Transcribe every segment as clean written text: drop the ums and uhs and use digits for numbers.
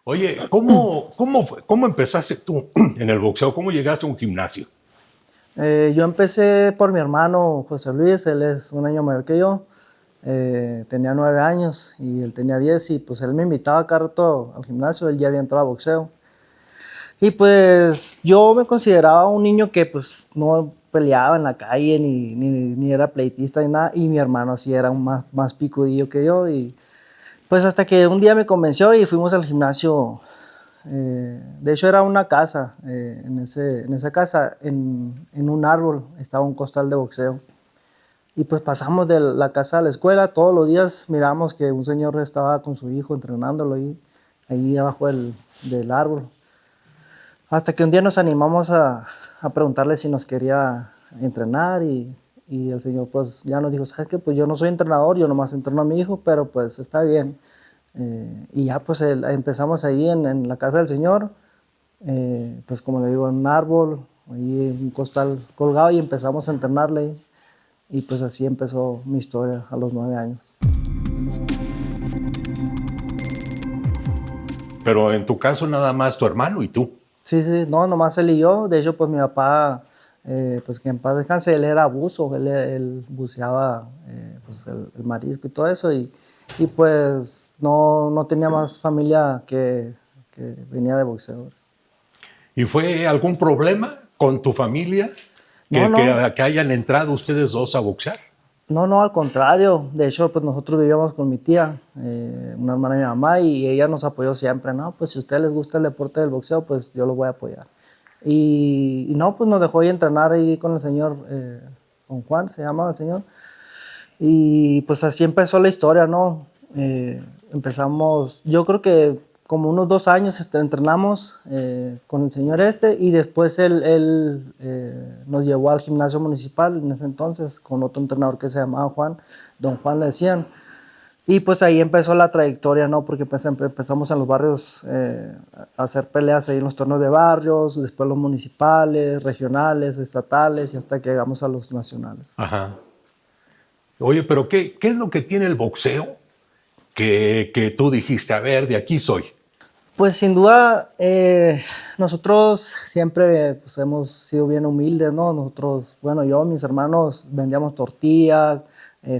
Oye, ¿cómo empezaste tú en el boxeo? ¿Cómo llegaste a un gimnasio? Yo empecé por mi hermano José Luis, él es un año mayor que yo. Tenía 9 años y él tenía 10 y pues él me invitaba cada rato al gimnasio, él ya había entrado a boxeo. Y pues yo me consideraba un niño que pues no peleaba en la calle ni era pleitista ni nada, y mi hermano sí era un más picudillo que yo. Y pues hasta que un día me convenció y fuimos al gimnasio. De hecho era una casa, en esa casa, en un árbol, estaba un costal de boxeo. Y pues pasamos de la casa a la escuela, todos los días miramos que un señor estaba con su hijo entrenándolo ahí abajo del árbol. Hasta que un día nos animamos a preguntarle si nos quería entrenar y el señor pues ya nos dijo, ¿sabes qué? Pues yo no soy entrenador, yo nomás entreno a mi hijo, pero pues está bien. Y ya pues empezamos ahí en la casa del señor, pues como le digo, en un árbol, ahí en un costal colgado, y empezamos a entrenarle ahí. Y pues así empezó mi historia a los 9 años. Pero en tu caso nada más tu hermano y tú. Sí, sí, no, nomás él y yo. De hecho, pues mi papá, pues que en paz descanse, él era buzo, él buceaba pues el marisco y todo eso. Y pues no tenía más familia que venía de boxeadores. ¿Y fue algún problema con tu familia No, no, que hayan entrado ustedes dos a boxear? no, al contrario. De hecho, pues nosotros vivíamos con mi tía, una hermana de mi mamá, y ella nos apoyó siempre. No, pues si a ustedes les gusta el deporte del boxeo, pues yo los voy a apoyar. Y no, pues nos dejó ir a entrenar ahí con el señor, con Juan, se llamaba el señor. Y pues así empezó la historia, ¿no? Empezamos, yo creo que como unos 2 años entrenamos con el señor y después él nos llevó al gimnasio municipal en ese entonces con otro entrenador que se llamaba Juan, don Juan le decían. Y pues ahí empezó la trayectoria, ¿no? Porque pues empezamos en los barrios a hacer peleas ahí en los torneos de barrios, después los municipales, regionales, estatales y hasta que llegamos a los nacionales. Ajá. Oye, pero ¿qué es lo que tiene el boxeo que tú dijiste, a ver, de aquí soy? Pues sin duda, nosotros siempre pues, hemos sido bien humildes, ¿no? Nosotros, bueno, yo, mis hermanos vendíamos tortillas,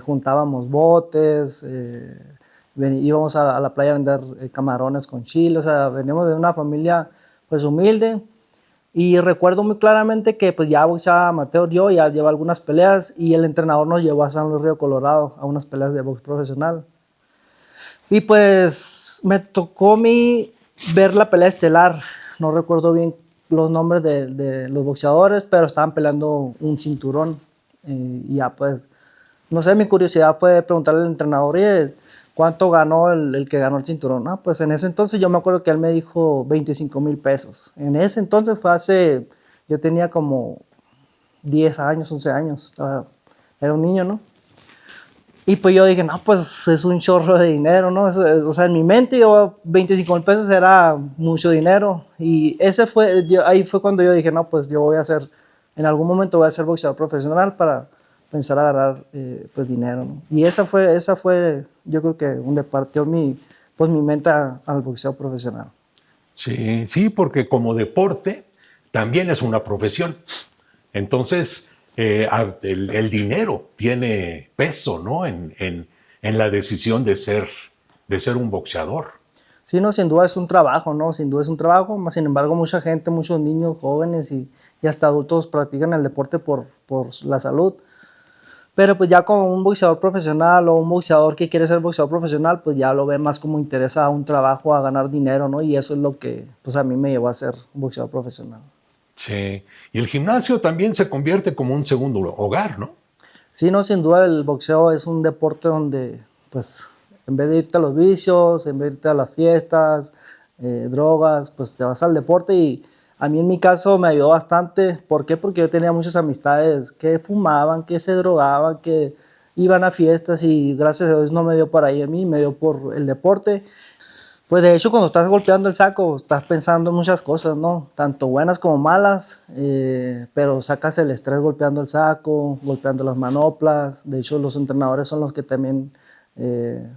juntábamos botes, íbamos a la playa a vender camarones con chile, o sea, veníamos de una familia pues humilde. Y recuerdo muy claramente que pues ya boxeaba amateur, yo ya llevaba algunas peleas y el entrenador nos llevó a San Luis Río Colorado a unas peleas de box profesional. Y pues me tocó a mí ver la pelea estelar. No recuerdo bien los nombres de los boxeadores, pero estaban peleando un cinturón. Y ya pues, no sé, mi curiosidad fue preguntarle al entrenador, oye, ¿cuánto ganó el que ganó el cinturón? Ah, pues en ese entonces yo me acuerdo que él me dijo 25,000 pesos. En ese entonces yo tenía como 10 años, 11 años, era un niño, ¿no? Y pues yo dije, no, pues es un chorro de dinero, ¿no? O sea, en mi mente 25,000 pesos era mucho dinero. Y ahí fue cuando yo dije, no, pues yo voy a hacer, en algún momento voy a ser boxeador profesional para pensar a agarrar pues dinero, ¿no? Y esa fue, yo creo que donde partió mi mente al boxeo profesional. Sí, sí, porque como deporte también es una profesión. Entonces, el dinero tiene peso, ¿no? En la decisión de ser un boxeador. Sí, no, sin duda es un trabajo, ¿no? Sin duda es un trabajo, más sin embargo mucha gente, muchos niños, jóvenes y hasta adultos practican el deporte por la salud. Pero pues ya como un boxeador profesional o un boxeador que quiere ser boxeador profesional, pues ya lo ve más como interés a un trabajo, a ganar dinero, ¿no? Y eso es lo que pues a mí me llevó a ser boxeador profesional. Sí. Y el gimnasio también se convierte como un segundo hogar, ¿no? Sí, no, sin duda el boxeo es un deporte donde pues en vez de irte a los vicios, en vez de irte a las fiestas, drogas, pues te vas al deporte. Y a mí en mi caso me ayudó bastante. ¿Por qué? Porque yo tenía muchas amistades que fumaban, que se drogaban, que iban a fiestas y gracias a Dios no me dio por ahí a mí, me dio por el deporte. Pues de hecho cuando estás golpeando el saco estás pensando en muchas cosas, ¿no? Tanto buenas como malas, pero sacas el estrés golpeando el saco, golpeando las manoplas. De hecho los entrenadores son los que también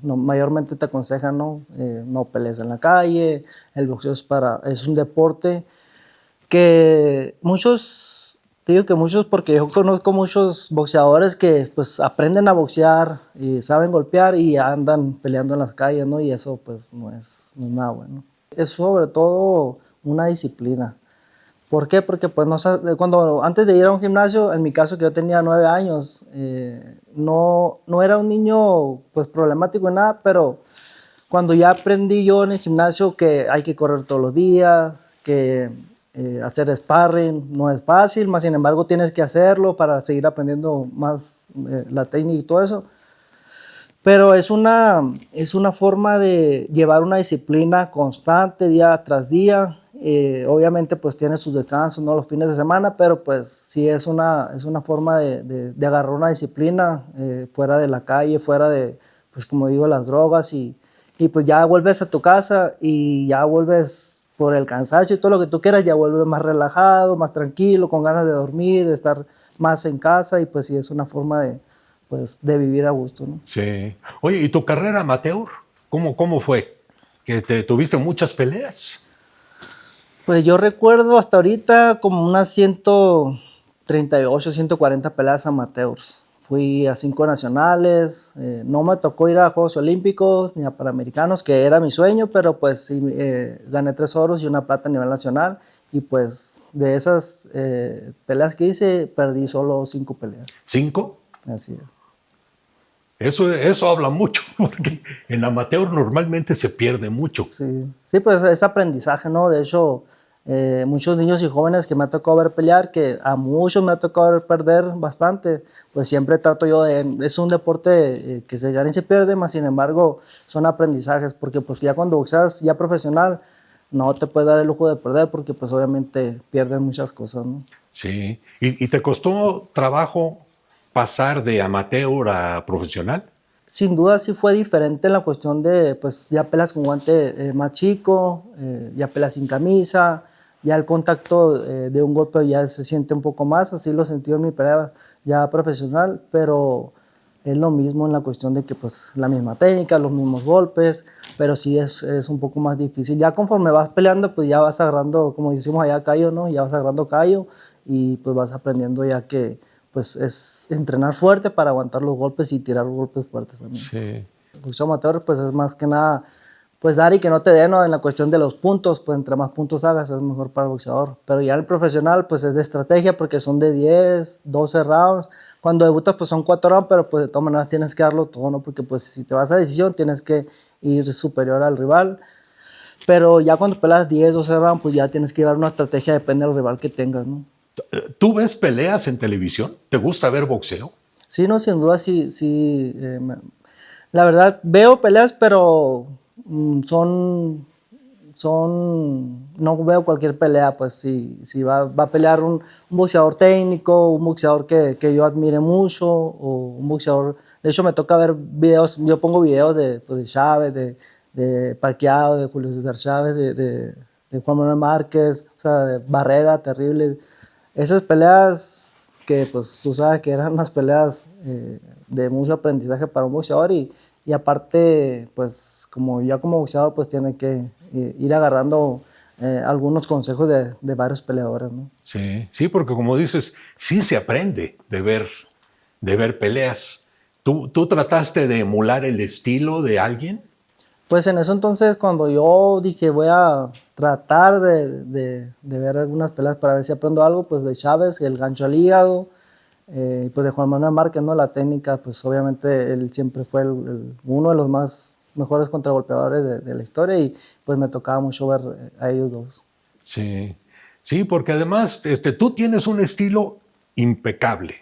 Mayormente te aconsejan no pelees en la calle, el boxeo es un deporte que muchos, te digo que muchos, porque yo conozco muchos boxeadores que pues aprenden a boxear y saben golpear y andan peleando en las calles, ¿no? Y eso pues no es nada bueno. Es sobre todo una disciplina. ¿Por qué? Porque pues antes de ir a un gimnasio, en mi caso que yo tenía 9 años, no era un niño pues problemático en nada, pero cuando ya aprendí yo en el gimnasio que hay que correr todos los días, que hacer sparring no es fácil, más sin embargo tienes que hacerlo para seguir aprendiendo más la técnica y todo eso. Pero es una forma de llevar una disciplina constante día tras día. Obviamente pues tiene sus descansos, ¿no? Los fines de semana, pero pues sí es una forma de agarrar una disciplina fuera de la calle, fuera de, pues como digo, las drogas y pues ya vuelves a tu casa y ya vuelves por el cansancio y todo lo que tú quieras, ya vuelves más relajado, más tranquilo, con ganas de dormir, de estar más en casa y pues sí es una forma de vivir a gusto, ¿no? Sí. Oye, ¿y tu carrera amateur? ¿Cómo fue? ¿Que tuviste muchas peleas? Pues yo recuerdo hasta ahorita como unas 138, 140 peleas amateurs. Fui a 5 nacionales, no me tocó ir a Juegos Olímpicos ni a Panamericanos, que era mi sueño, pero pues sí, gané 3 oros y una plata a nivel nacional. Y pues de esas peleas que hice, perdí solo 5 peleas. ¿5? Así es. Eso habla mucho, porque en amateur normalmente se pierde mucho. Sí, pues es aprendizaje, ¿no? De hecho, muchos niños y jóvenes que me ha tocado ver pelear, que a muchos me ha tocado ver perder bastante, pues siempre trato yo es un deporte que se gana y se pierde, más sin embargo son aprendizajes, porque pues ya cuando boxeas ya profesional, no te puedes dar el lujo de perder, porque pues obviamente pierdes muchas cosas, ¿no? Sí. ¿Y te costó trabajo pasar de amateur a profesional? Sin duda sí fue diferente en la cuestión de, pues ya pelas con guante más chico, ya pelas sin camisa, ya el contacto de un golpe ya se siente un poco más, así lo sentí en mi pelea ya profesional, pero es lo mismo en la cuestión de que pues la misma técnica, los mismos golpes, pero sí es un poco más difícil. Ya conforme vas peleando, pues ya vas agarrando, como decimos allá, callo, ¿no? Ya vas agarrando callo y pues vas aprendiendo ya que pues es entrenar fuerte para aguantar los golpes y tirar golpes fuertes también. Sí. El boxeo amateur pues es más que nada pues dar y que no te den, ¿no? En la cuestión de los puntos, pues entre más puntos hagas es mejor para el boxeador. Pero ya el profesional pues es de estrategia porque son de 10, 12 rounds. Cuando debutas pues son 4 rounds, pero pues de todas maneras tienes que darlo todo, ¿no? Porque pues si te vas a decisión tienes que ir superior al rival. Pero ya cuando peleas 10, 12 rounds pues ya tienes que llevar una estrategia, depende del rival que tengas, ¿no? ¿Tú ves peleas en televisión? ¿Te gusta ver boxeo? Sí, no, sin duda sí. La verdad, veo peleas, pero no veo cualquier pelea, pues si va a pelear un boxeador técnico, un boxeador que yo admire mucho, o un boxeador, de hecho me toca ver videos, yo pongo videos de Chávez, de Pacquiao, de Julio César Chávez, de Juan Manuel Márquez, o sea, de Barrera, terrible. Esas peleas que pues tú sabes que eran unas peleas de mucho aprendizaje para un boxeador y aparte pues como boxeador pues tiene que ir agarrando algunos consejos de varios peleadores, ¿no? Sí, porque como dices, sí se aprende de ver peleas. ¿Tú trataste de emular el estilo de alguien? Pues en eso entonces cuando yo dije voy a tratar de ver algunas peleas para ver si aprendo algo, pues de Chávez, el gancho al hígado, pues de Juan Manuel Márquez, ¿no? La técnica, pues obviamente él siempre fue uno de los más mejores contragolpeadores de la historia y pues me tocaba mucho ver a ellos dos. Sí, porque además tú tienes un estilo impecable.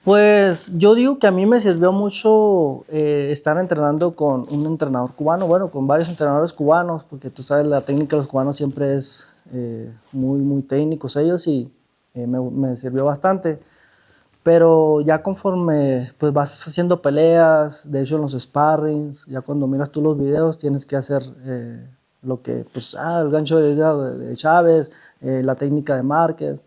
Pues yo digo que a mí me sirvió mucho estar entrenando con un entrenador cubano, bueno, con varios entrenadores cubanos, porque tú sabes, la técnica de los cubanos siempre es muy técnicos ellos y me sirvió bastante. Pero ya conforme pues vas haciendo peleas, de hecho en los sparrings, ya cuando miras tú los videos tienes que hacer lo que, pues, el gancho de Chávez, la técnica de Márquez.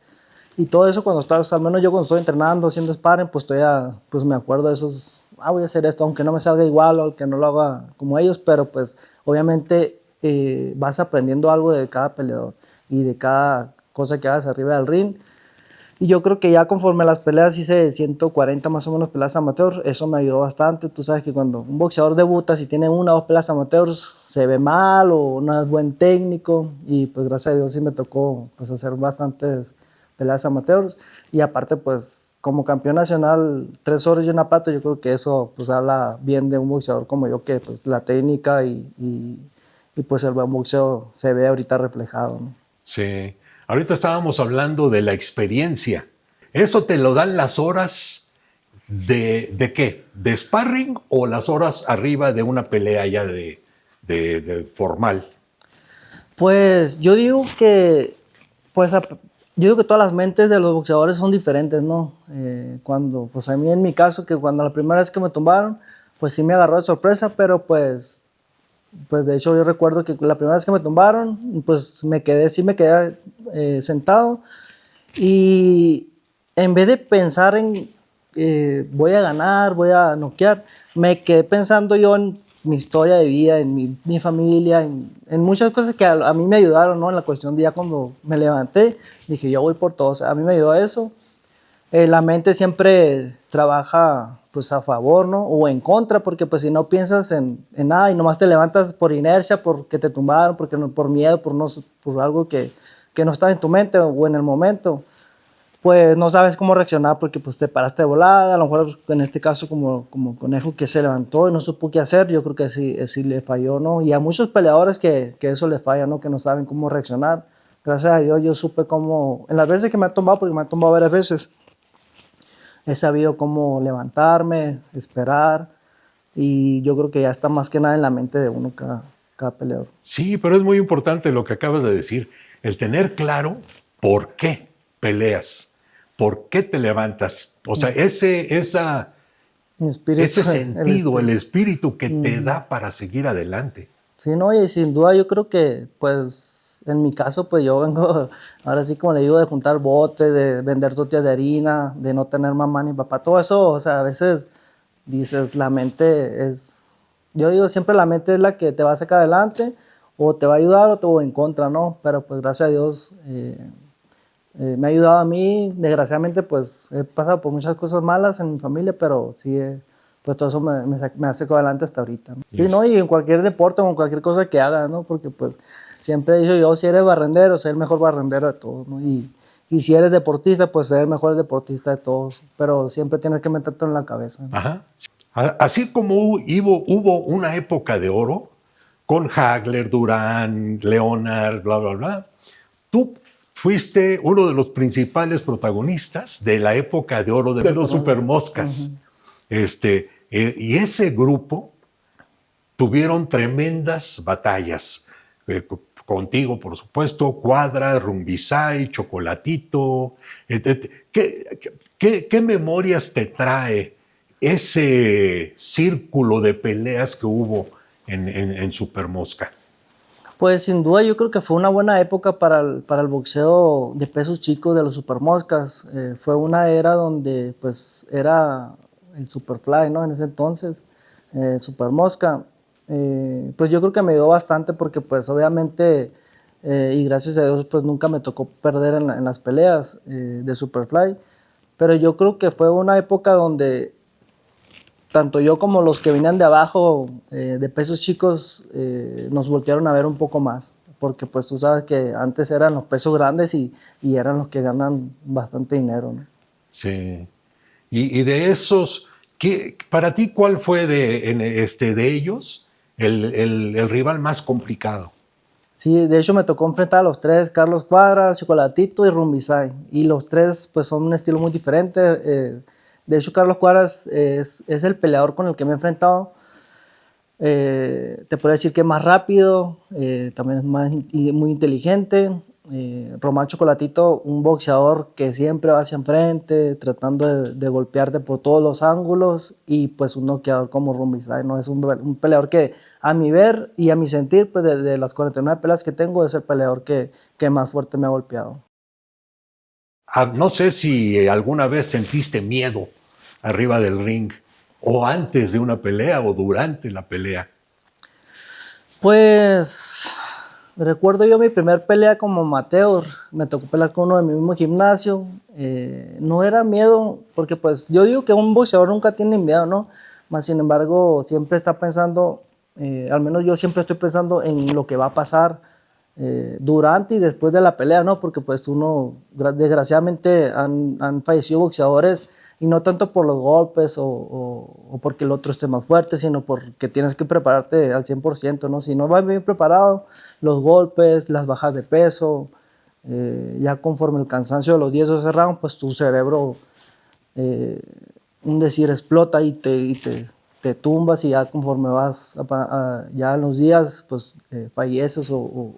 Y todo eso cuando estás, al menos yo cuando estoy entrenando, haciendo sparring, pues todavía pues me acuerdo de esos voy a hacer esto, aunque no me salga igual o aunque no lo haga como ellos, pero pues obviamente vas aprendiendo algo de cada peleador y de cada cosa que hagas arriba del ring. Y yo creo que ya conforme las peleas hice 140 más o menos peleas amateurs, eso me ayudó bastante. Tú sabes que cuando un boxeador debuta, si tiene una o dos peleas amateurs, se ve mal o no es buen técnico. Y pues gracias a Dios sí me tocó pues hacer bastantes peleas amateurs. Y aparte pues como campeón nacional, 3 horas y una pata, yo creo que eso pues habla bien de un boxeador como yo, que pues la técnica y pues el buen boxeo se ve ahorita reflejado, ¿no? Sí. Ahorita estábamos hablando de la experiencia. ¿Eso te lo dan las horas de qué? ¿De sparring o las horas arriba de una pelea ya de formal? Pues yo digo que, pues yo digo que todas las mentes de los boxeadores son diferentes, ¿no? Pues a mí en mi caso, que cuando la primera vez que me tumbaron, pues sí me agarró de sorpresa, pero pues de hecho yo recuerdo que la primera vez que me tumbaron, pues sí me quedé sentado y en vez de pensar en voy a ganar, voy a noquear, me quedé pensando yo en mi historia de vida, en mi familia, en muchas cosas que a mí me ayudaron, ¿no? En la cuestión de ya cuando me levanté, dije yo voy por todos, a mí me ayudó eso. La mente siempre trabaja pues a favor, ¿no? O en contra, porque pues si no piensas en nada y nomás te levantas por inercia, porque te tumbaron, porque no, por miedo, por algo que no está en tu mente o en el momento, pues no sabes cómo reaccionar porque pues te paraste de volada, a lo mejor en este caso como Conejo que se levantó y no supo qué hacer, yo creo que sí le falló, ¿no? Y a muchos peleadores que eso les falla, ¿no? Que no saben cómo reaccionar. Gracias a Dios yo supe cómo, en las veces que me ha tumbado, porque me ha tumbado varias veces, he sabido cómo levantarme, esperar, y yo creo que ya está más que nada en la mente de uno cada peleador. Sí, pero es muy importante lo que acabas de decir, el tener claro por qué peleas, por qué te levantas. O sea, Mi espíritu, ese sentido, el espíritu que te Ujú. da para seguir adelante. Sí, no, y sin duda yo creo que, pues, en mi caso, pues yo vengo, ahora sí como le digo, de juntar botes, de vender tortillas de harina, de no tener mamá ni papá, todo eso, o sea, a veces dices, la mente es, yo digo, siempre la mente es la que te va a sacar adelante, o te va a ayudar o te va en contra, ¿no? Pero pues gracias a Dios me ha ayudado a mí, desgraciadamente pues he pasado por muchas cosas malas en mi familia, pero sí, pues todo eso me ha sacado adelante hasta ahorita, ¿no? Sí, ¿no? Y en cualquier deporte o en cualquier cosa que haga, ¿no? Porque pues siempre he dicho yo, si eres barrendero, sé el mejor barrendero de todos, ¿no? Y si eres deportista, pues sé el mejor deportista de todos, pero siempre tienes que meterte en la cabeza, ¿no? Ajá. Así como hubo una época de oro con Hagler, Durán, Leonard, bla, bla, bla, tú fuiste uno de los principales protagonistas de la época de oro de los Supermoscas. Y ese grupo tuvieron tremendas batallas. Contigo, por supuesto, Cuadra, Rumbisay, Chocolatito. ¿Qué memorias te trae ese círculo de peleas que hubo en Supermosca? Pues sin duda yo creo que fue una buena época para el boxeo de pesos chicos de los Supermoscas. Fue una era donde pues era el Superfly, ¿no? En ese entonces, Supermosca. Pues yo creo que me ayudó bastante porque pues obviamente y gracias a Dios pues nunca me tocó perder en las peleas de Superfly. Pero yo creo que fue una época donde tanto yo como los que venían de abajo, de pesos chicos, nos voltearon a ver un poco más, porque pues tú sabes que antes eran los pesos grandes y eran los que ganan bastante dinero, ¿no? Sí. Y de esos, para ti, ¿cuál fue de ellos el rival más complicado? Sí, de hecho me tocó enfrentar a los tres, Carlos Cuadras, Chocolatito y Rumbisay, y los tres pues son un estilo muy diferente. De hecho Carlos Cuadras es el peleador con el que me he enfrentado. Te puedo decir que es más rápido, también es muy inteligente. Román Chocolatito, un boxeador que siempre va hacia enfrente, tratando de golpearte por todos los ángulos, y pues un noqueador como Rumbisay, ¿no? Es un peleador que a mi ver y a mi sentir, pues de las 49 peleas que tengo, es el peleador que más fuerte me ha golpeado. No sé si alguna vez sentiste miedo arriba del ring. o antes de una pelea o durante la pelea? Pues recuerdo yo mi primer pelea como amateur, me tocó pelear con uno de mi mismo gimnasio, no era miedo, porque pues yo digo que un boxeador nunca tiene miedo, ¿no? Más sin embargo, siempre está pensando, al menos yo siempre estoy pensando en lo que va a pasar durante y después de la pelea, ¿no? Porque pues desgraciadamente han fallecido boxeadores y no tanto por los golpes o porque el otro esté más fuerte, sino porque tienes que prepararte al 100%, ¿no? Si no vas bien preparado, los golpes, las bajas de peso, ya conforme el cansancio de los 10 o 12 rounds, pues tu cerebro, eh, un decir, explota te tumbas y ya conforme vas ya en los días, pues falleces o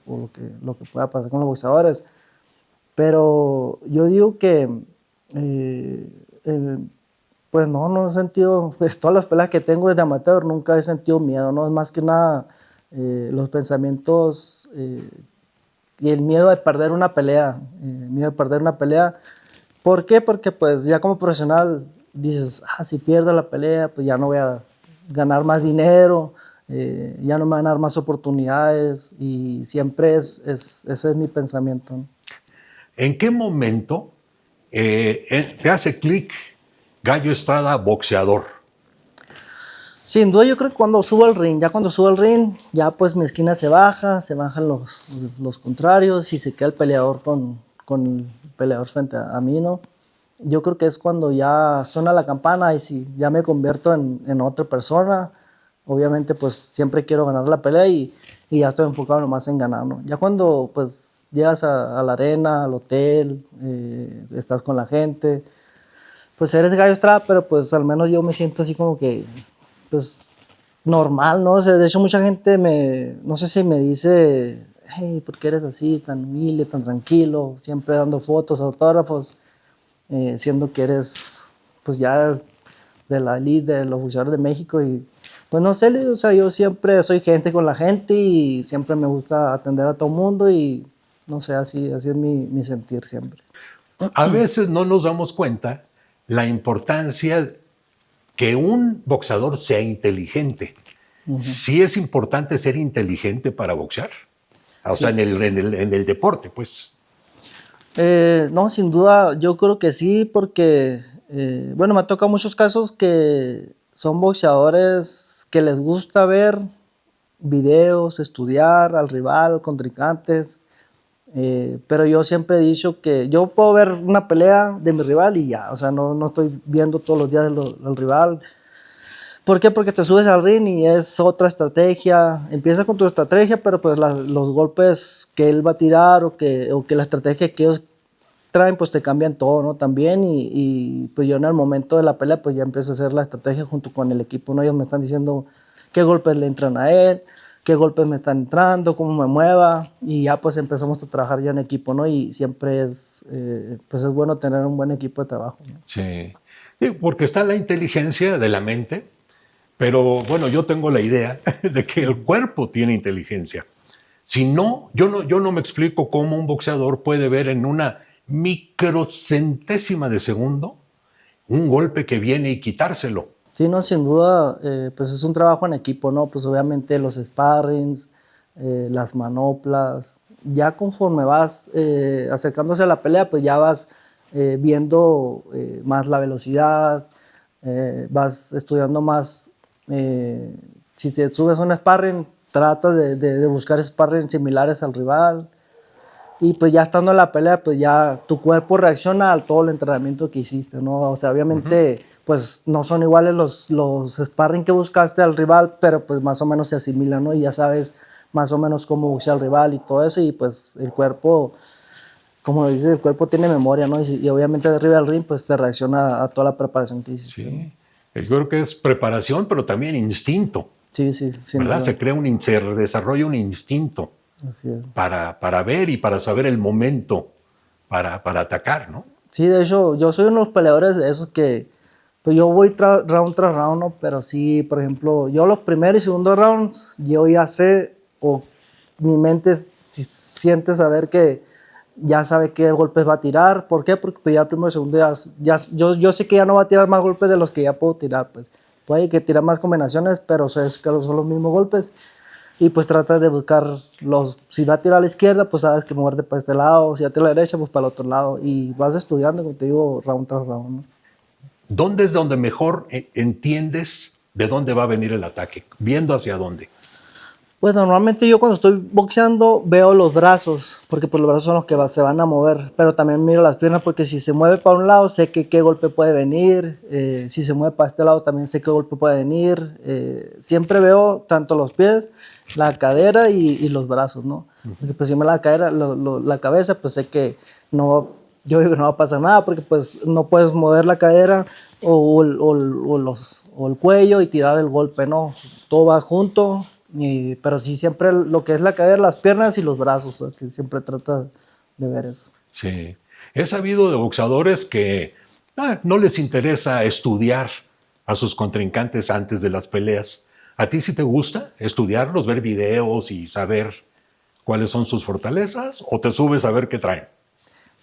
lo que pueda pasar con los boxeadores. Pero yo digo que eh, eh, pues no he sentido, de todas las peleas que tengo desde amateur, nunca he sentido miedo, ¿no? Es más que nada los pensamientos y el miedo de perder una pelea, miedo de perder una pelea. ¿Por qué? Porque pues ya como profesional dices, si pierdo la pelea, pues ya no voy a ganar más dinero, ya no me van a dar más oportunidades y siempre ese es mi pensamiento, ¿no? ¿En qué momento te hace clic Gallo Estrada boxeador? Sin duda yo creo que cuando subo al ring, ya pues mi esquina se bajan los contrarios y se queda el peleador con el peleador frente a mí, ¿no? Yo creo que es cuando ya suena la campana y si ya me convierto en otra persona, obviamente pues siempre quiero ganar la pelea y ya estoy enfocado nomás en ganar, ¿no? Ya cuando pues llegas a la arena, al hotel, estás con la gente, pues eres Gallo Estrada, pero pues al menos yo me siento así como que pues normal, ¿no? O sea, de hecho mucha gente no sé si me dice, hey, ¿por qué eres así, tan humilde, tan tranquilo, siempre dando fotos, autógrafos, siendo que eres pues ya de la elite de los boxeadores de México y pues no sé, o sea, yo siempre soy gente con la gente y siempre me gusta atender a todo el mundo y no sé, así es mi sentir siempre. A veces no nos damos cuenta la importancia que un boxeador sea inteligente. Sí es importante ser inteligente para boxear. O sea, en el deporte, pues. No, sin duda, yo creo que sí, porque, bueno, me ha tocado muchos casos que son boxeadores que les gusta ver videos, estudiar al rival, contrincantes, pero yo siempre he dicho que yo puedo ver una pelea de mi rival y ya, o sea, no estoy viendo todos los días del rival. ¿Por qué? Porque te subes al ring y es otra estrategia. Empieza con tu estrategia, pero pues los golpes que él va a tirar o que la estrategia que ellos traen, pues te cambian todo, ¿no? También y pues yo en el momento de la pelea, pues ya empiezo a hacer la estrategia junto con el equipo, ¿no? Ellos me están diciendo qué golpes le entran a él, qué golpes me están entrando, cómo me mueva y ya pues empezamos a trabajar ya en equipo, ¿no? Y siempre pues es bueno tener un buen equipo de trabajo, ¿no? Sí. Sí, porque está la inteligencia de la mente, pero bueno, yo tengo la idea de que el cuerpo tiene inteligencia. Si no, yo no me explico cómo un boxeador puede ver en una microcentésima de segundo un golpe que viene y quitárselo. Sí, no, sin duda, pues es un trabajo en equipo, ¿no? Pues obviamente los sparrings, las manoplas, ya conforme vas acercándose a la pelea, pues ya vas viendo más la velocidad, vas estudiando más. Si te subes a un sparring, trata de buscar sparring similares al rival. Y pues ya estando en la pelea, pues ya tu cuerpo reacciona a todo el entrenamiento que hiciste, ¿no? O sea, obviamente, pues no son iguales los sparring que buscaste al rival, pero pues más o menos se asimilan, ¿no? Y ya sabes más o menos cómo boxea al rival y todo eso, y pues el cuerpo, como lo dices, el cuerpo tiene memoria, ¿no? Y obviamente de arriba del ring, pues te reacciona a toda la preparación que hiciste, Sí. ¿no? Yo creo que es preparación, pero también instinto. Sí, sin ¿Verdad? duda. Se desarrolla un instinto Así es. para ver y para saber el momento para atacar, ¿no? Sí, de hecho, yo soy uno de los peleadores de esos que, pues yo voy round tras round, ¿no? Pero sí, por ejemplo, yo los primeros y segundos rounds, yo ya sé, o mi mente siente saber que ya sabe qué golpes va a tirar. ¿Por qué? Porque pues, ya el primero y segundo yo sé que ya no va a tirar más golpes de los que ya puedo tirar, pues. puede que tira más combinaciones, pero sabes que son los mismos golpes. Y pues trata de buscar si va a tirar a la izquierda, pues sabes que moverte para este lado, si va a tirar a la derecha, pues para el otro lado. Y vas estudiando, como te digo, round tras round, ¿no? ¿Dónde es donde mejor entiendes de dónde va a venir el ataque? Viendo hacia dónde. Pues normalmente yo cuando estoy boxeando veo los brazos, porque pues los brazos son los que se van a mover, pero también miro las piernas porque si se mueve para un lado sé que qué golpe puede venir, si se mueve para este lado también sé qué golpe puede venir, siempre veo tanto los pies, la cadera y los brazos, ¿no? Porque pues si me la cadera, la cabeza, pues sé que no, yo digo que no va a pasar nada porque pues no puedes mover la cadera o el cuello y tirar el golpe, ¿no? Todo va junto. Pero sí, siempre lo que es la cadera, las piernas y los brazos, o sea, que siempre trata de ver eso. Sí. He sabido de boxeadores que no les interesa estudiar a sus contrincantes antes de las peleas. ¿A ti sí te gusta estudiarlos, ver videos y saber cuáles son sus fortalezas? ¿O te subes a ver qué traen?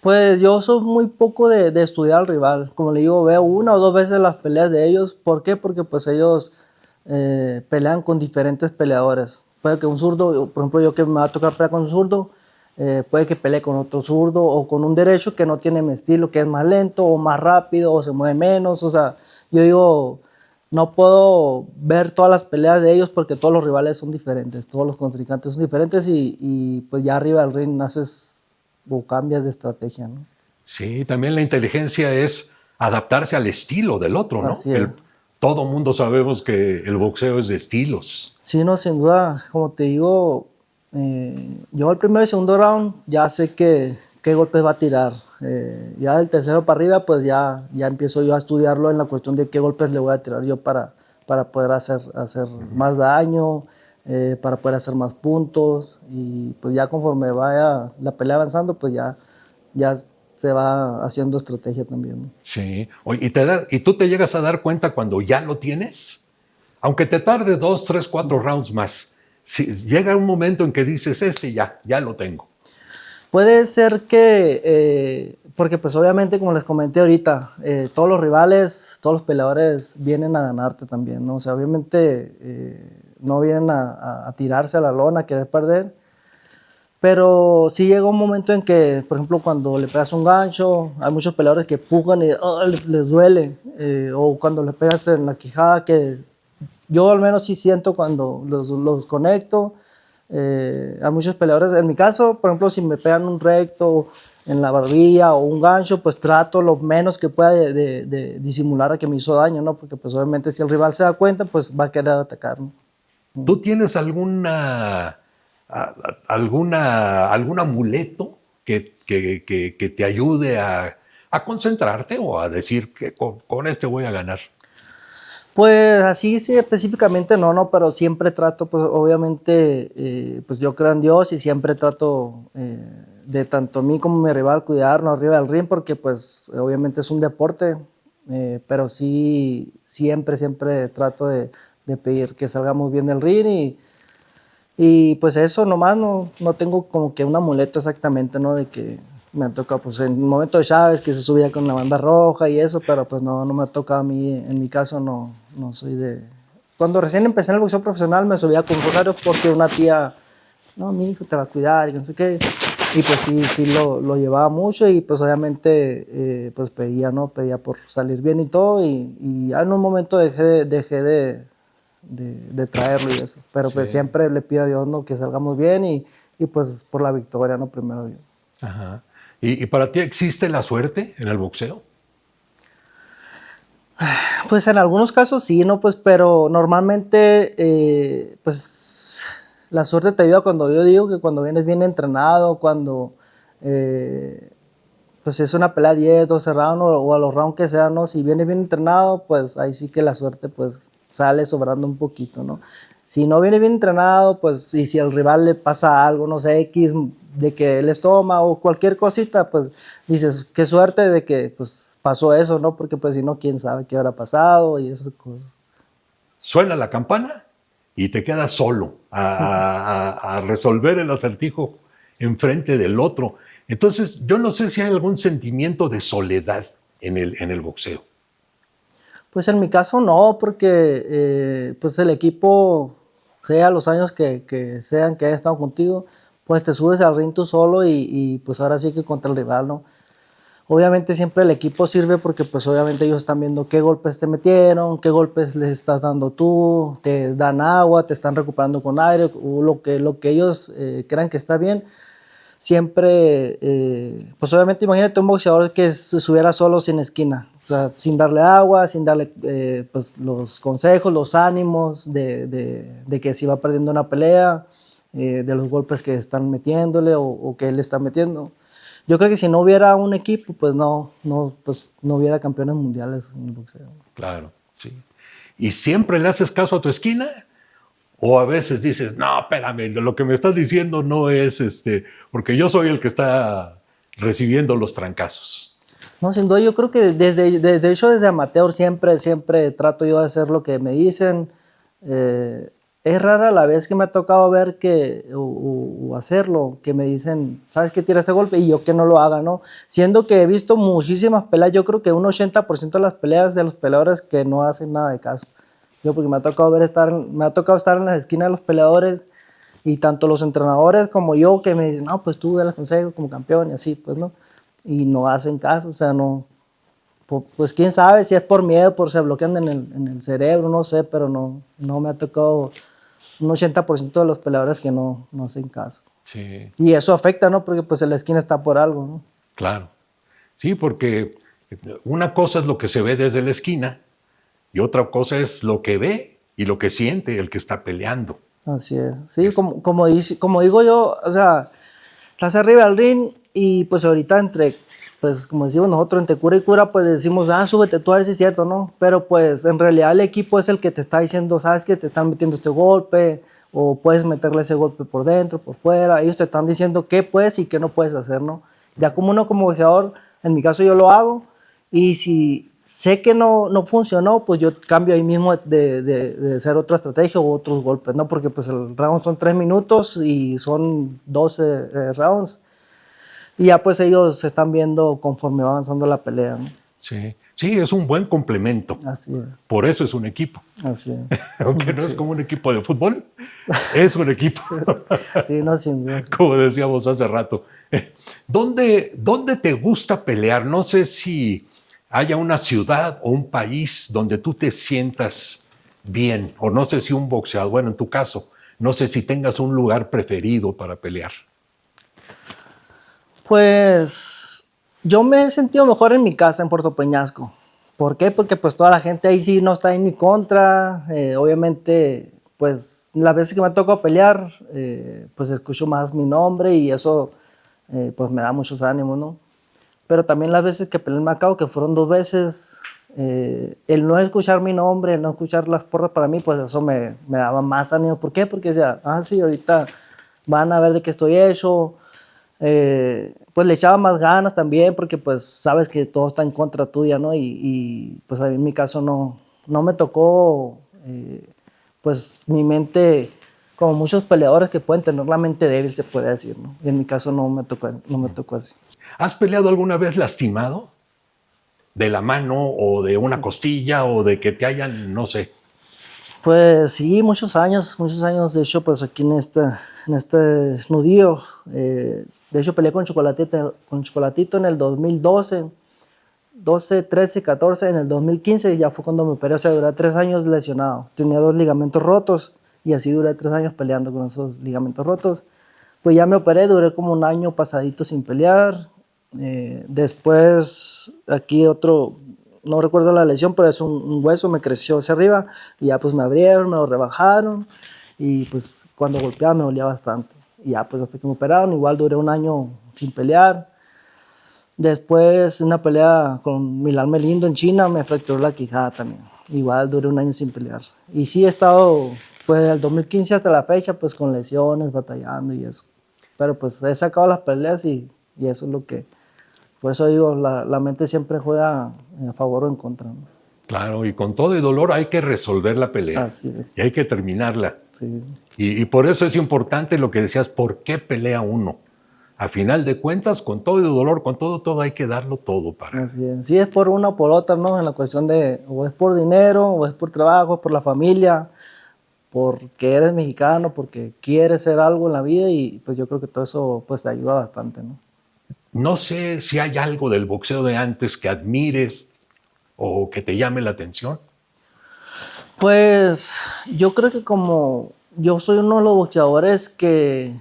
Pues yo soy muy poco de estudiar al rival. Como le digo, veo una o dos veces las peleas de ellos. ¿Por qué? Porque pues ellos pelean con diferentes peleadores. Puede que un zurdo, por ejemplo, yo que me va a tocar pelear con un zurdo, puede que pelee con otro zurdo o con un derecho que no tiene mi estilo, que es más lento o más rápido o se mueve menos. O sea, yo digo, no puedo ver todas las peleas de ellos porque todos los rivales son diferentes, todos los contrincantes son diferentes y pues ya arriba del ring haces o cambias de estrategia, ¿no? Sí, también la inteligencia es adaptarse al estilo del otro, ¿no? Así es. Todo mundo sabemos que el boxeo es de estilos. Sí, no, sin duda, como te digo, yo el primero y segundo round ya sé qué golpes va a tirar. Ya del tercero para arriba, pues ya empiezo yo a estudiarlo en la cuestión de qué golpes le voy a tirar yo para poder hacer más daño, para poder hacer más puntos. Y pues ya conforme vaya la pelea avanzando, pues ya se va haciendo estrategia también, ¿no? Sí. Oye, ¿y tú te llegas a dar cuenta cuando ya lo tienes? Aunque te tarde 2, 3, 4 rounds más, si llega un momento en que dices, ya lo tengo. Puede ser que, porque pues obviamente como les comenté ahorita, todos los rivales, todos los peleadores vienen a ganarte también, ¿no? O sea, obviamente no vienen a tirarse a la lona, a querer perder, pero sí llega un momento en que, por ejemplo, cuando le pegas un gancho, hay muchos peleadores que pujan y les duele, o cuando le pegas en la quijada, que yo al menos sí siento cuando los conecto. Hay muchos peleadores, en mi caso, por ejemplo, si me pegan un recto en la barbilla o un gancho, pues trato lo menos que pueda de disimular a que me hizo daño, ¿no? Porque pues obviamente si el rival se da cuenta, pues va a querer atacar, ¿no? ¿Tú tienes algún amuleto que te ayude a concentrarte o a decir que con este voy a ganar? Pues así sí, específicamente no, pero siempre trato, pues obviamente, pues yo creo en Dios y siempre trato de tanto a mí como a mi rival cuidarnos arriba del ring porque pues obviamente es un deporte, pero sí siempre trato de pedir que salgamos bien del ring y pues eso nomás, no tengo como que un amuleto exactamente, ¿no? De que me ha tocado, pues en el momento de Chávez que se subía con la banda roja y eso, pero pues no me ha tocado a mí, en mi caso no soy de... Cuando recién empecé en el boxeo profesional me subía con rosarios porque una tía, no, mi hijo te va a cuidar y no sé qué, y pues sí lo llevaba mucho y pues obviamente pues pedía por salir bien y todo y ya en un momento dejé de traerlo y eso, pero pues Sí. siempre le pido a Dios, ¿no? Que salgamos bien y pues por la victoria, ¿no? Primero Dios. Ajá. ¿Y para ti existe la suerte en el boxeo? Pues en algunos casos sí, ¿no? Pues, pero normalmente, pues, la suerte te ayuda cuando yo digo que cuando vienes bien entrenado, cuando, pues, es una pelea 10, 12 rounds o a los rounds que sean, ¿no? Si vienes bien entrenado, pues, ahí sí que la suerte, pues, sale sobrando un poquito, ¿no? Si no viene bien entrenado, pues, y si al rival le pasa algo, no sé, X, de que él toma o cualquier cosita, pues, dices, qué suerte de que, pues, pasó eso, ¿no? Porque, pues, si no, quién sabe qué habrá pasado y esas cosas. Suena la campana y te quedas solo a resolver el acertijo enfrente del otro. Entonces, yo no sé si hay algún sentimiento de soledad en el boxeo. Pues en mi caso no, porque pues el equipo, sea los años que sean que haya estado contigo, pues te subes al ring tú solo y pues ahora sí que contra el rival, ¿no? Obviamente siempre el equipo sirve porque pues obviamente ellos están viendo qué golpes te metieron, qué golpes les estás dando tú, te dan agua, te están recuperando con aire, o lo que ellos crean que está bien. Siempre, pues obviamente imagínate un boxeador que se subiera solo sin esquina, o sea, sin darle agua, sin darle pues los consejos, los ánimos de que si va perdiendo una pelea, de los golpes que están metiéndole o que él está metiendo. Yo creo que si no hubiera un equipo, pues pues no hubiera campeones mundiales en el boxeo. Claro, sí. ¿Y siempre le haces caso a tu esquina? ¿O a veces dices, no, espérame, lo que me estás diciendo no es porque yo soy el que está recibiendo los trancazos? No, sin duda, yo creo que desde hecho desde amateur siempre trato yo de hacer lo que me dicen. Es rara la vez que me ha tocado ver o hacerlo, que me dicen, ¿sabes qué? Tira este golpe y yo que no lo haga, ¿no? Siendo que he visto muchísimas peleas, yo creo que un 80% de las peleas de los peleadores que no hacen nada de caso. Yo porque me ha tocado estar en las esquinas de los peleadores y tanto los entrenadores como yo que me dicen, no, pues tú dale consejo como campeón y así, pues, ¿no? Y no hacen caso, o sea, no, pues quién sabe si es por miedo, por se bloquean en el cerebro, no sé, pero no me ha tocado un 80% de los peleadores que no hacen caso. Sí. Y eso afecta, ¿no? Porque pues en la esquina está por algo, ¿no? Claro. Sí, porque una cosa es lo que se ve desde la esquina y otra cosa es lo que ve y lo que siente el que está peleando. Así es. Sí, como digo yo, o sea, estás arriba del ring y pues ahorita pues como decimos nosotros, entre cura y cura, pues decimos, súbete tú a ver si es cierto, ¿no? Pero pues en realidad el equipo es el que te está diciendo, sabes que te están metiendo este golpe, o puedes meterle ese golpe por dentro, por fuera, ellos te están diciendo qué puedes y qué no puedes hacer, ¿no? Ya como uno como boxeador, en mi caso yo lo hago, y si sé que no funcionó, pues yo cambio ahí mismo de hacer otra estrategia o otros golpes, ¿no? Porque pues el round son 3 minutos y son 12 rounds. Y ya pues ellos se están viendo conforme va avanzando la pelea, ¿no? Sí, sí, es un buen complemento. Así es. Por eso es un equipo. Así es. Aunque no es como un equipo de fútbol, es un equipo. Sí, no, sin duda. Como decíamos hace rato. ¿Dónde te gusta pelear? No sé si haya una ciudad o un país donde tú te sientas bien, o no sé si un boxeador, bueno, en tu caso, no sé si tengas un lugar preferido para pelear. Pues yo me he sentido mejor en mi casa, en Puerto Peñasco. ¿Por qué? Porque pues toda la gente ahí sí no está en mi contra. Obviamente, pues las veces que me toca pelear, pues escucho más mi nombre y eso pues me da muchos ánimos, ¿no? Pero también las veces que peleé en Macao, que fueron 2 veces, el no escuchar mi nombre, el no escuchar las porras para mí, pues eso me daba más ánimo. ¿Por qué? Porque decía, sí, ahorita van a ver de qué estoy hecho. Pues le echaba más ganas también porque pues sabes que todo está en contra tuya, ¿no? Y pues a mí en mi caso no me tocó, pues mi mente, como muchos peleadores que pueden tener la mente débil, se puede decir, ¿no? Y en mi caso no me tocó así. ¿Has peleado alguna vez lastimado? ¿De la mano o de una costilla o de que te hayan, no sé? Pues sí, muchos años, de hecho, pues aquí en este nudillo, de hecho peleé con Chocolatito en el 2012, 13, 14, en el 2015 ya fue cuando me operé, o sea, duré 3 años lesionado, tenía 2 ligamentos rotos y así duré 3 años peleando con esos ligamentos rotos. Pues ya me operé, duré como un año pasadito sin pelear, después aquí otro, no recuerdo la lesión, pero es un hueso, me creció hacia arriba y ya pues me abrieron, me lo rebajaron y pues cuando golpeaba me dolía bastante. Y ya pues hasta que me operaron, igual duré un año sin pelear. Después una pelea con Milán Melindo en China me fracturó la quijada también. Igual duré un año sin pelear. Y sí he estado pues desde el 2015 hasta la fecha pues con lesiones, batallando y eso. Pero pues he sacado las peleas y eso es lo que... Por eso digo, la mente siempre juega a favor o en contra, ¿no? Claro, y con todo y dolor hay que resolver la pelea. Así es. Y hay que terminarla. Sí. Y por eso es importante lo que decías, ¿por qué pelea uno? a final de cuentas, con todo el dolor, con todo hay que darlo todo para... Así es. Si es por una o por otra, ¿no? En la cuestión de, o es por dinero, o es por trabajo, por la familia, porque eres mexicano, porque quieres ser algo en la vida y pues yo creo que todo eso pues te ayuda bastante, ¿no? No sé si hay algo del boxeo de antes que admires o que te llame la atención. Pues yo creo que como yo soy uno de los boxeadores que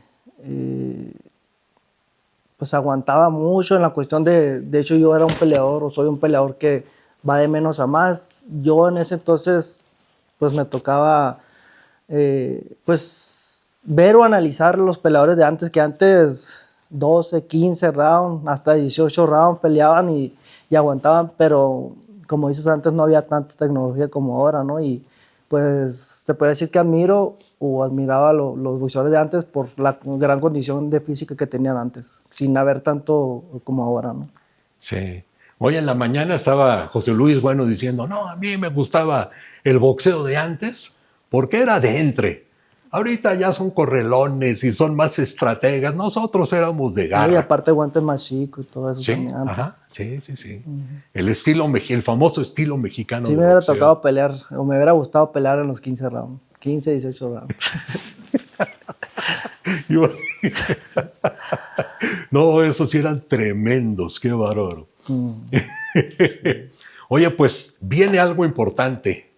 pues aguantaba mucho en la cuestión de hecho yo era un peleador o soy un peleador que va de menos a más. Yo en ese entonces pues me tocaba pues ver o analizar los peleadores de antes, que antes 12, 15 rounds, hasta 18 rounds peleaban y aguantaban, pero como dices antes no había tanta tecnología como ahora, ¿no? Y pues se puede decir que admiro o admiraba a los boxeadores de antes por la gran condición de física que tenían antes, sin haber tanto como ahora, ¿no? Sí. Hoy en la mañana estaba José Luis Bueno diciendo, no, a mí me gustaba el boxeo de antes porque era de entre. Ahorita ya son correlones y son más estrategas. Nosotros éramos de ¿No? Y garra. aparte guantes más chicos y todo eso Sí, también antes. ajá, sí. El estilo, el famoso estilo mexicano Sí de me hubiera boxeo. tocado pelear, o me hubiera gustado pelear en los 15 rounds, 15, 18 rounds. No, esos sí eran tremendos, qué bárbaro. Oye, pues viene algo importante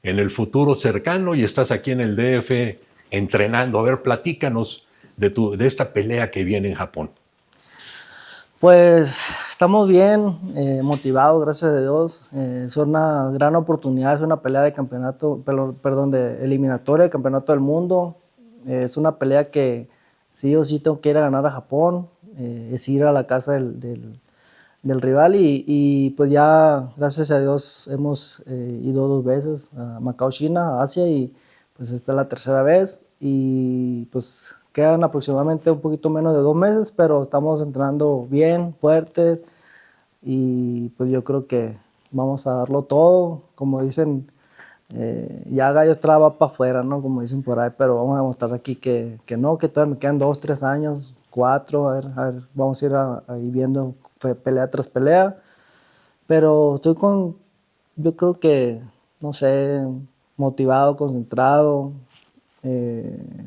en el futuro cercano y estás aquí en el DF entrenando. A ver, platícanos de esta pelea que viene en Japón. Pues estamos bien, motivados, gracias a Dios. Es una gran oportunidad, es una pelea de campeonato, perdón, de eliminatoria de campeonato del mundo. Es una pelea que sí o sí tengo que ir a ganar a Japón, es ir a la casa del rival y pues ya, gracias a Dios, hemos ido 2 veces a Macao, China, a Asia y pues esta es la tercera vez y pues quedan aproximadamente un poquito menos de 2 meses, pero estamos entrenando bien, fuertes y pues yo creo que vamos a darlo todo, como dicen, ya gallos traba para afuera, ¿no? Como dicen por ahí, pero vamos a demostrar aquí que no, que todavía me quedan 2, 3 años, 4, a ver, vamos a ir ahí viendo pelea tras pelea, pero estoy yo creo que, no sé, motivado, concentrado,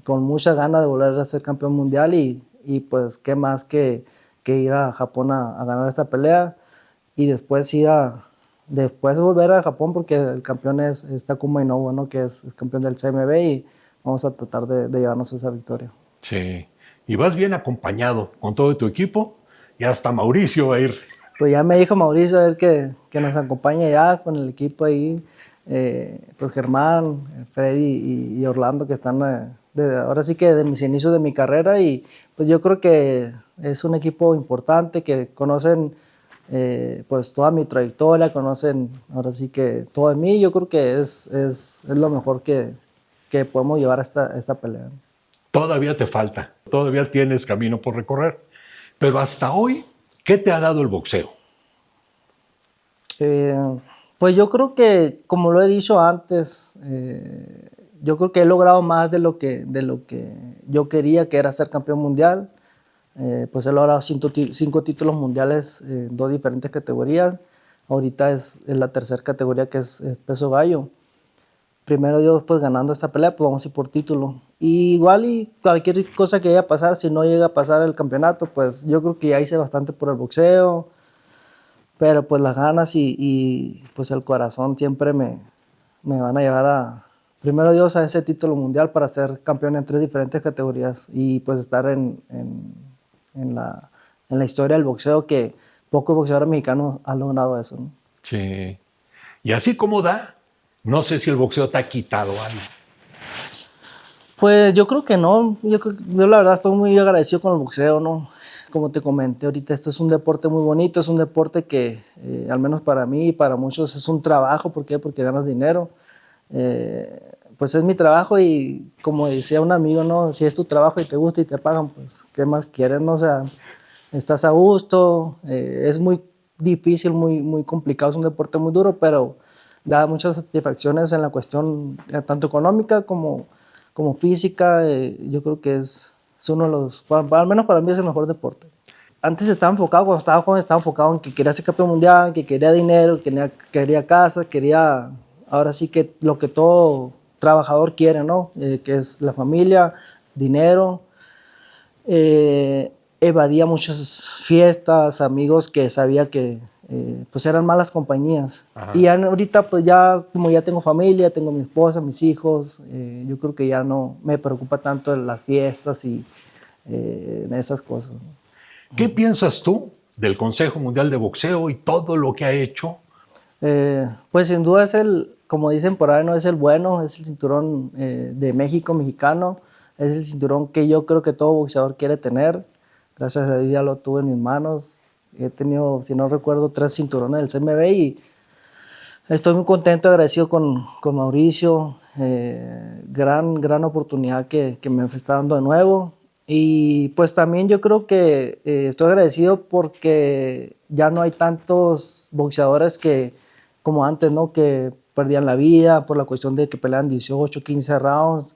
con muchas ganas de volver a ser campeón mundial y pues qué más que ir a Japón a ganar esta pelea y después después volver a Japón porque el campeón es Takuma Inoue, ¿no? Que es campeón del CMB y vamos a tratar de llevarnos esa victoria. Sí. Y vas bien acompañado con todo tu equipo y hasta Mauricio va a ir. Pues ya me dijo Mauricio a ver que nos acompañe ya con el equipo ahí, pues Germán, Freddy y Orlando que están ahora sí que de mis inicios de mi carrera y pues yo creo que es un equipo importante que conocen pues toda mi trayectoria, conocen ahora sí que todo de mí, yo creo que es lo mejor que podemos llevar a esta pelea. Todavía te falta, todavía tienes camino por recorrer. Pero hasta hoy, ¿qué te ha dado el boxeo? Eh, pues yo creo que, como lo he dicho antes, yo creo que he logrado más de lo que yo quería, que era ser campeón mundial. Pues he logrado 5 títulos mundiales en 2 diferentes categorías. Ahorita es la tercera categoría que es peso gallo. Primero Dios, pues ganando esta pelea, pues vamos a ir por título. Y igual y cualquier cosa que vaya a pasar, si no llega a pasar el campeonato, pues yo creo que ya hice bastante por el boxeo. Pero pues las ganas y pues el corazón siempre me van a llevar primero Dios, a ese título mundial para ser campeón en 3 diferentes categorías y pues estar en la historia del boxeo que pocos boxeadores mexicanos han logrado eso, ¿no? Sí. Y así como da, no sé si el boxeo te ha quitado algo. Pues yo creo que no, yo la verdad estoy muy agradecido con el boxeo, ¿no? Como te comenté ahorita, este es un deporte muy bonito, es un deporte que al menos para mí y para muchos es un trabajo, ¿por qué? Porque ganas dinero. Pues es mi trabajo y como decía un amigo, ¿no? Si es tu trabajo y te gusta y te pagan, pues ¿qué más quieres, no? O sea, estás a gusto, es muy difícil, muy complicado, es un deporte muy duro, pero da muchas satisfacciones en la cuestión tanto económica como física. Yo creo que Es uno de los, al menos para mí es el mejor deporte. Antes estaba enfocado, cuando estaba joven, estaba enfocado en que quería ser campeón mundial, que quería dinero, quería casa, quería, ahora sí que lo que todo trabajador quiere, ¿no? Que es la familia, dinero. Evadía muchas fiestas, amigos que sabía que pues eran malas compañías. Ajá. Y ya ahorita pues ya, como ya tengo familia, tengo mi esposa, mis hijos, yo creo que ya no me preocupa tanto las fiestas y esas cosas, ¿no? ¿Qué piensas tú del Consejo Mundial de Boxeo y todo lo que ha hecho? Pues sin duda es el, como dicen por ahí, no es el bueno, es el cinturón de México, mexicano, es el cinturón que yo creo que todo boxeador quiere tener. Gracias a Dios ya lo tuve en mis manos. He tenido, si no recuerdo, 3 cinturones del CMB y estoy muy contento, agradecido con Mauricio. Gran oportunidad que me está dando de nuevo. Y pues también yo creo que estoy agradecido porque ya no hay tantos boxeadores que como antes, ¿no? Que perdían la vida por la cuestión de que peleaban 18, 15 rounds.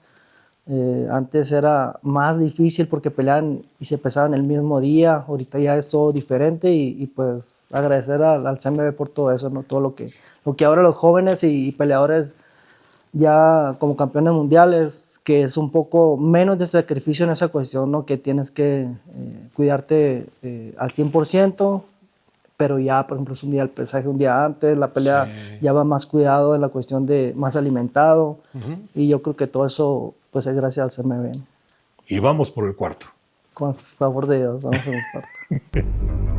Antes era más difícil porque peleaban y se pesaban el mismo día. Ahorita ya es todo diferente y pues agradecer al CMB por todo eso, ¿no? Todo lo que ahora los jóvenes y peleadores ya como campeones mundiales, que es un poco menos de sacrificio en esa cuestión, ¿no? Que tienes que cuidarte al 100%, pero ya, por ejemplo, es un día el pesaje un día antes, la pelea Sí. ya va más cuidado en la cuestión de más alimentado, Uh-huh. y yo creo que todo eso pues es gracias al CMB. Y vamos por el cuarto. Con favor de Dios, vamos a buscar.